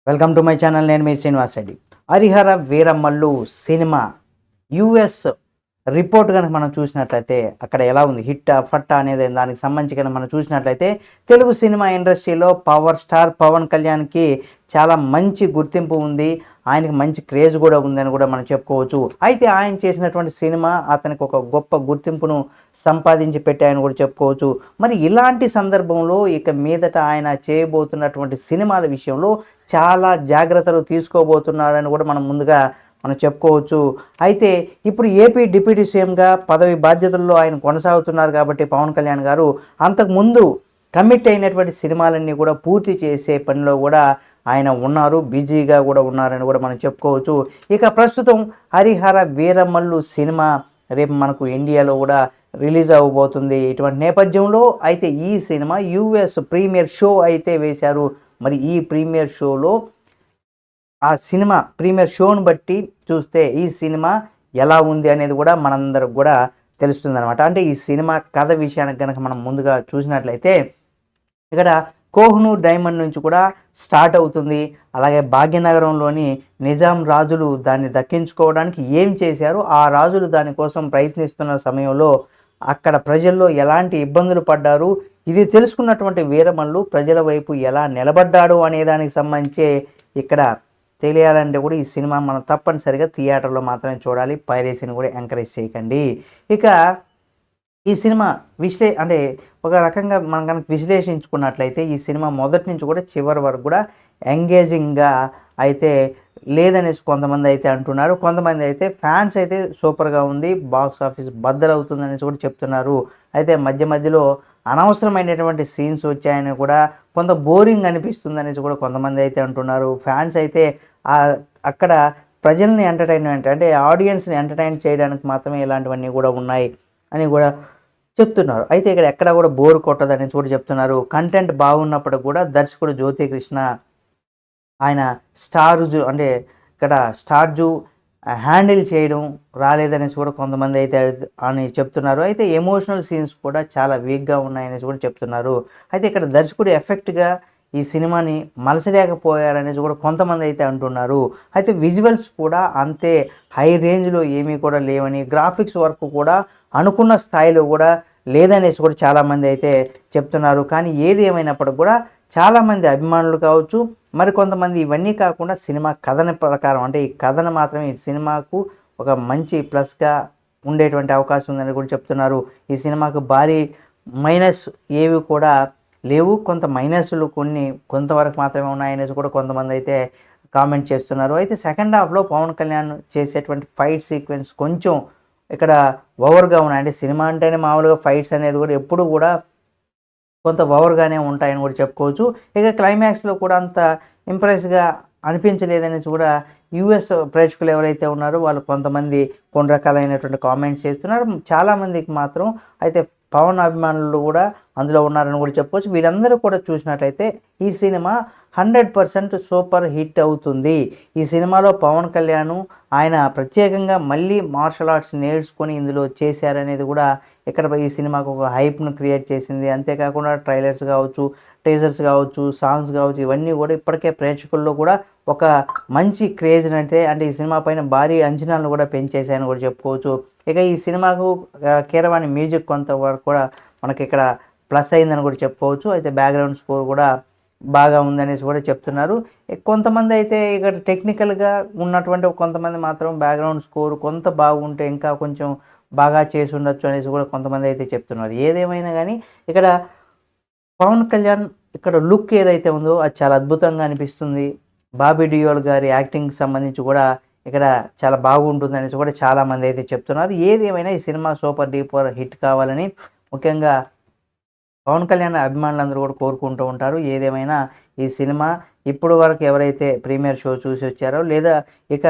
Welcome to my channel. నేను మీ Srinivas Reddy. Harihara Veeramallu cinema US report కనుక మనం చూసినట్లయితే అక్కడ ఎలా ఉంది, హిట్టా ఫట్టా అనేది దానికి సంబంధించి కనుక మనం చూసినట్లయితే తెలుగు సినిమా ఇండస్ట్రీలో పవర్ స్టార్ పవన్ కళ్యాణ్కి చాలా మంచి గుర్తింపు ఉంది. ఆయనకి మంచి క్రేజ్ కూడా ఉందని కూడా మనం చెప్పుకోవచ్చు. అయితే ఆయన చేసినటువంటి సినిమా అతనికి ఒక గొప్ప గుర్తింపును సంపాదించి పెట్టాయని కూడా చెప్పుకోవచ్చు. మరి ఇలాంటి సందర్భంలో ఇక మీదట ఆయన చేయబోతున్నటువంటి సినిమాల విషయంలో చాలా జాగ్రత్తలు తీసుకోబోతున్నారని కూడా మనం చెప్పుకోవచ్చు. అయితే ఇప్పుడు ఏపీ డిప్యూటీ సీఎంగా పదవి బాధ్యతల్లో ఆయన కొనసాగుతున్నారు కాబట్టి పవన్ కళ్యాణ్ గారు అంతకుముందు కమిట్ అయినటువంటి సినిమాలన్నీ కూడా పూర్తి చేసే పనిలో కూడా ఆయన ఉన్నారు, బిజీగా కూడా ఉన్నారని కూడా మనం చెప్పుకోవచ్చు. ఇక ప్రస్తుతం హరిహర వీరమల్లు సినిమా రేపు మనకు ఇండియాలో కూడా రిలీజ్ అవ్వబోతుంది. ఇటువంటి నేపథ్యంలో అయితే ఈ సినిమా యూఎస్ ప్రీమియర్ షో అయితే వేశారు. మరి ఈ ప్రీమియర్ షోలో ఆ సినిమా ప్రీమియర్ షోను బట్టి చూస్తే ఈ సినిమా ఎలా ఉంది అనేది కూడా మనందరికి కూడా తెలుస్తుందన్నమాట. అంటే ఈ సినిమా కథ విషయానికి కనుక మనం ముందుగా చూసినట్లయితే ఇక్కడ కోహినూర్ డైమండ్ నుంచి కూడా స్టార్ట్ అవుతుంది. అలాగే భాగ్యనగరంలోని నిజాం రాజులు దాన్ని దక్కించుకోవడానికి ఏం చేశారు, ఆ రాజులు దానికోసం ప్రయత్నిస్తున్న సమయంలో అక్కడ ప్రజల్లో ఎలాంటి ఇబ్బందులు పడ్డారు, ఇది తెలుసుకున్నటువంటి వీరమల్లు ప్రజల వైపు ఎలా నిలబడ్డాడు అనే దానికి సంబంధించి ఇక్కడ తెలియాలంటే కూడా ఈ సినిమా మనం తప్పనిసరిగా థియేటర్లో మాత్రమే చూడాలి. పైరసీని కూడా ఎంకరేజ్ చేయకండి. ఇక ఈ సినిమా అంటే ఒక రకంగా మనం కనుక విశ్లేషించుకున్నట్లయితే ఈ సినిమా మొదటి నుంచి కూడా చివరి వరకు కూడా ఎంగేజింగ్గా అయితే లేదనేసి కొంతమంది అయితే అంటున్నారు. కొంతమంది అయితే ఫ్యాన్స్ అయితే సూపర్గా ఉంది, బాక్స్ ఆఫీస్ బద్దలవుతుందనేసి కూడా చెప్తున్నారు. అయితే మధ్య మధ్యలో అనవసరమైనటువంటి సీన్స్ వచ్చాయని కూడా కొంత బోరింగ్ అనిపిస్తుంది అనేసి కూడా కొంతమంది అయితే అంటున్నారు. ఫ్యాన్స్ అయితే అక్కడ ప్రజల్ని ఎంటర్టైన్మెంట్ అంటే ఆడియన్స్ని ఎంటర్టైన్ చేయడానికి మాత్రమే ఇలాంటివన్నీ కూడా ఉన్నాయి అని కూడా చెప్తున్నారు. అయితే ఇక్కడ ఎక్కడ కూడా బోర్ కొట్టదని కూడా చెప్తున్నారు. కంటెంట్ బాగున్నప్పుడు కూడా దర్శకుడు జ్యోతి కృష్ణ ఆయన అంటే ఇక్కడ స్టార్జు హ్యాండిల్ చేయడం రాలేదనేసి కూడా కొంతమంది అయితే అని చెప్తున్నారు. అయితే ఎమోషనల్ సీన్స్ కూడా చాలా వీక్గా ఉన్నాయనేసి కూడా చెప్తున్నారు. అయితే ఇక్కడ దర్శకుడు ఎఫెక్ట్గా ఈ సినిమాని మలచలేకపోయారనేసి కూడా కొంతమంది అయితే అంటున్నారు. అయితే విజువల్స్ కూడా అంతే హై రేంజ్లో ఏమీ కూడా లేవని, గ్రాఫిక్స్ వర్క్ కూడా అనుకున్న స్థాయిలో కూడా లేదనేసి కూడా చాలామంది అయితే చెప్తున్నారు. కానీ ఏది ఏమైనప్పటికి కూడా చాలామంది అభిమానులు కావచ్చు, మరి కొంతమంది ఇవన్నీ కాకుండా సినిమా కథన ప్రకారం అంటే ఈ కథను మాత్రమే ఈ సినిమాకు ఒక మంచి ప్లస్గా ఉండేటువంటి అవకాశం ఉందని కూడా చెప్తున్నారు. ఈ సినిమాకు భారీ మైనస్ ఏవి కూడా లేవు, కొంత మైనస్లు కొంతవరకు మాత్రమే ఉన్నాయనేసి కూడా కొంతమంది అయితే కామెంట్ చేస్తున్నారు. అయితే సెకండ్ హాఫ్లో పవన్ కళ్యాణ్ చేసేటువంటి ఫైట్ సీక్వెన్స్ కొంచెం ఇక్కడ ఓవర్గా ఉన్నాయి. అంటే సినిమా అంటేనే మామూలుగా ఫైట్స్ అనేది కూడా ఎప్పుడు కూడా కొంత ఓవర్గానే ఉంటాయని కూడా చెప్పుకోవచ్చు. ఇక క్లైమాక్స్లో కూడా అంత ఇంప్రెస్గా అనిపించలేదనేసి కూడా యూఎస్ ప్రేక్షకులు ఎవరైతే ఉన్నారో వాళ్ళు కొంతమంది కొన్ని రకాలైనటువంటి కామెంట్స్ చేస్తున్నారు. చాలామందికి మాత్రం అయితే పవన్ అభిమానులు కూడా అందులో ఉన్నారని కూడా చెప్పుకోవచ్చు. వీళ్ళందరూ కూడా చూసినట్లయితే ఈ సినిమా 100% సూపర్ హిట్ అవుతుంది. ఈ సినిమాలో పవన్ కళ్యాణ్ ఆయన ప్రత్యేకంగా మళ్ళీ మార్షల్ ఆర్ట్స్ నేర్చుకొని ఇందులో చేశారనేది కూడా ఇక్కడ ఈ సినిమాకు ఒక హైప్ను క్రియేట్ చేసింది. అంతేకాకుండా ట్రైలర్స్ కావచ్చు, టీజర్స్ కావచ్చు, సాంగ్స్ కావచ్చు, ఇవన్నీ కూడా ఇప్పటికే ప్రేక్షకుల్లో కూడా ఒక మంచి క్రేజ్ని అంటే ఈ సినిమా పైన భారీ అంచనాలను కూడా పెంచేశాయని కూడా చెప్పుకోవచ్చు. ఇక ఈ సినిమాకు కీరవాణి మ్యూజిక్ కొంతవరకు కూడా మనకి ఇక్కడ ప్లస్ అయిందని కూడా చెప్పుకోవచ్చు. అయితే బ్యాక్గ్రౌండ్ స్కోర్ కూడా బాగా ఉందనేసి కూడా చెప్తున్నారు. కొంతమంది అయితే ఇక్కడ టెక్నికల్గా ఉన్నటువంటి కొంతమంది మాత్రం బ్యాక్గ్రౌండ్ స్కోర్ కొంత బాగుంటే ఇంకా కొంచెం బాగా చేసి ఉండొచ్చు అనేసి కూడా కొంతమంది అయితే చెప్తున్నారు. ఏదేమైనా కానీ ఇక్కడ పవన్ కళ్యాణ్ ఇక్కడ లుక్ ఏదైతే ఉందో అది చాలా అద్భుతంగా అనిపిస్తుంది. బాబీ డియోల్ గారి యాక్టింగ్కి సంబంధించి కూడా ఇక్కడ చాలా బాగుంటుంది అనేసి కూడా చాలామంది అయితే చెప్తున్నారు. ఏది ఏమైనా ఈ సినిమా సూపర్ డూపర్ హిట్ కావాలని ముఖ్యంగా పవన్ కళ్యాణ్ అభిమానులందరూ కూడా కోరుకుంటూ ఉంటారు. ఏదేమైనా ఈ సినిమా ఇప్పుడు వరకు ఎవరైతే ప్రీమియర్ షో చూసి వచ్చారో లేదా ఇక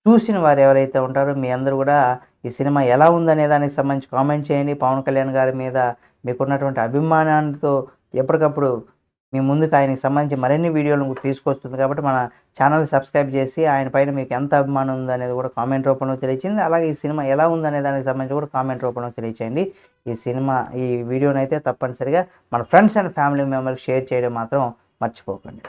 చూసిన వారు ఎవరైతే ఉంటారో మీ అందరూ కూడా ఈ సినిమా ఎలా ఉందనే దానికి సంబంధించి కామెంట్ చేయండి. పవన్ కళ్యాణ్ గారి మీద మీకున్నటువంటి అభిమానాలతో ఎప్పటికప్పుడు మీ ముందుకు ఆయనకి సంబంధించి మరిన్ని వీడియోలను తీసుకొస్తుంది కాబట్టి మన ఛానల్ సబ్స్క్రైబ్ చేసి ఆయన పైన మీకు ఎంత అభిమానం ఉందనేది కూడా కామెంట్ రూపంలో తెలియచేయండి. అలాగే ఈ సినిమా ఎలా ఉందనే దానికి సంబంధించి కూడా కామెంట్ రూపంలో తెలియచేయండి. ఈ వీడియోనైతే తప్పనిసరిగా మన ఫ్రెండ్స్ అండ్ ఫ్యామిలీ మెంబర్కి షేర్ చేయడం మాత్రం మర్చిపోకండి.